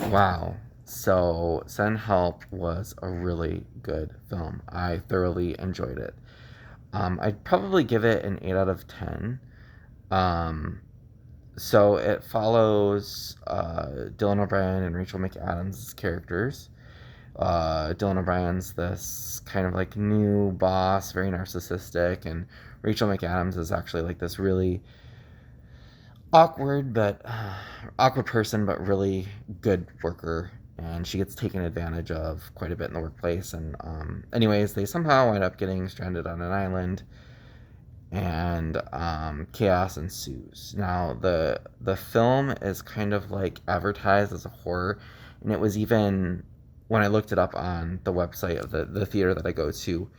Wow. So, Send Help was a really good film. I thoroughly enjoyed it. I'd probably give it an 8 out of 10. Um, so, it follows Dylan O'Brien and Rachel McAdams' characters. Dylan O'Brien's this kind of like new boss, very narcissistic, and Rachel McAdams is actually like this really awkward but awkward person, but really good worker. And she gets taken advantage of quite a bit in the workplace. And anyways, they somehow wind up getting stranded on an island, and chaos ensues. Now the film is kind of like advertised as a horror, and it was even when I looked it up on the website of the theater that I go to,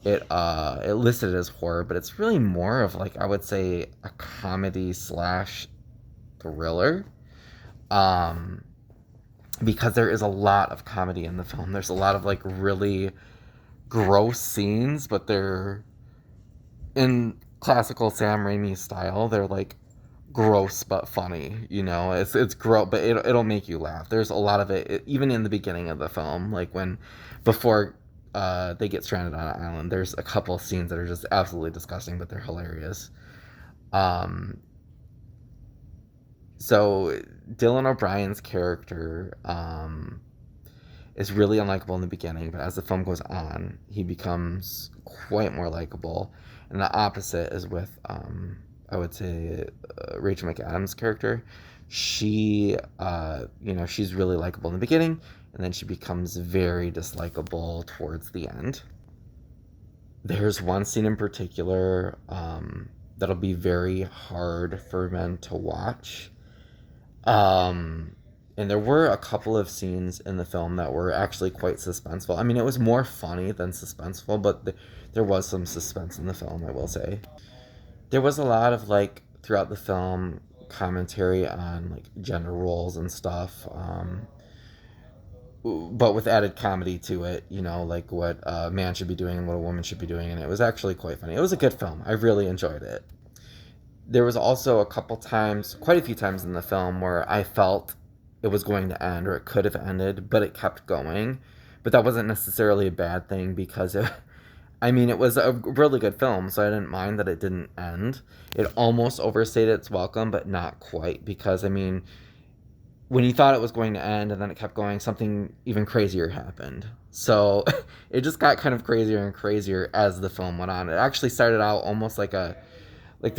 it listed it as horror, but it's really more of like I would say a comedy slash thriller. Um, because there is a lot of comedy in the film. There's a lot of like really gross scenes, but they're in classical Sam Raimi style. They're like gross but funny. It's gross, but it'll make you laugh. There's a lot of it, even in the beginning of the film, like when before they get stranded on an island. There's a couple scenes that are just absolutely disgusting, but they're hilarious. Um, so Dylan O'Brien's character is really unlikable in the beginning, but as the film goes on, he becomes quite more likable. And the opposite is with, I would say, Rachel McAdams' character. She's really likable in the beginning, and then she becomes very dislikable towards the end. There's one scene in particular that'll be very hard for men to watch. Um, and there were a couple of scenes in the film that were actually quite suspenseful. I mean, it was more funny than suspenseful, but there was some suspense in the film, I will say. There was a lot of, like, throughout the film, commentary on, like, gender roles and stuff. But with added comedy to it, like what a man should be doing and what a woman should be doing. And it was actually quite funny. It was a good film. I really enjoyed it. There was also a couple times, quite a few times in the film, where I felt it was going to end or it could have ended, but it kept going. But that wasn't necessarily a bad thing because I mean, it was a really good film, so I didn't mind that it didn't end. It almost overstayed its welcome, but not quite because, I mean, when you thought it was going to end and then it kept going, something even crazier happened. So it just got kind of crazier and crazier as the film went on. It actually started out almost like the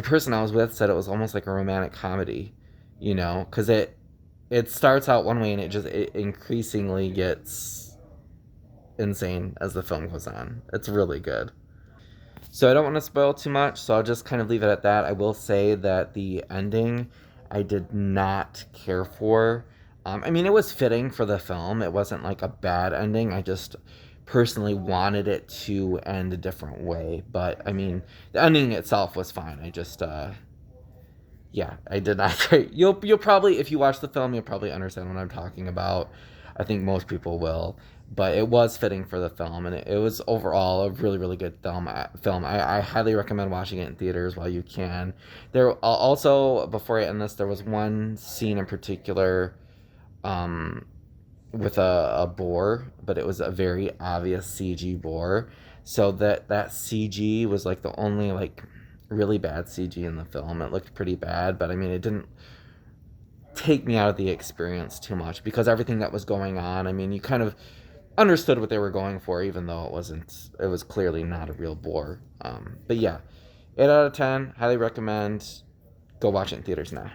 person I was with said it was almost like a romantic comedy, because it starts out one way and it increasingly gets insane as the film goes on. It's really good. So I don't want to spoil too much, so I'll just kind of leave it at that. I will say that the ending I did not care for. I mean, it was fitting for the film. It wasn't like a bad ending. I just personally wanted it to end a different way. But I mean, the ending itself was fine. I just yeah, I did not. You'll probably, if you watch the film, you'll probably understand what I'm talking about. I think most people will, but it was fitting for the film, and it was overall a really really good film. I highly recommend watching it in theaters while you can. There also, before I end this, there was one scene in particular, um, with a boar, but it was a very obvious CG boar. So that CG was like the only like really bad CG in the film. It looked pretty bad, but I mean, it didn't take me out of the experience too much because everything that was going on, I mean, you kind of understood what they were going for, even though it wasn't, it was clearly not a real boar. But yeah, 8 out of 10, highly recommend. Go watch it in theaters now.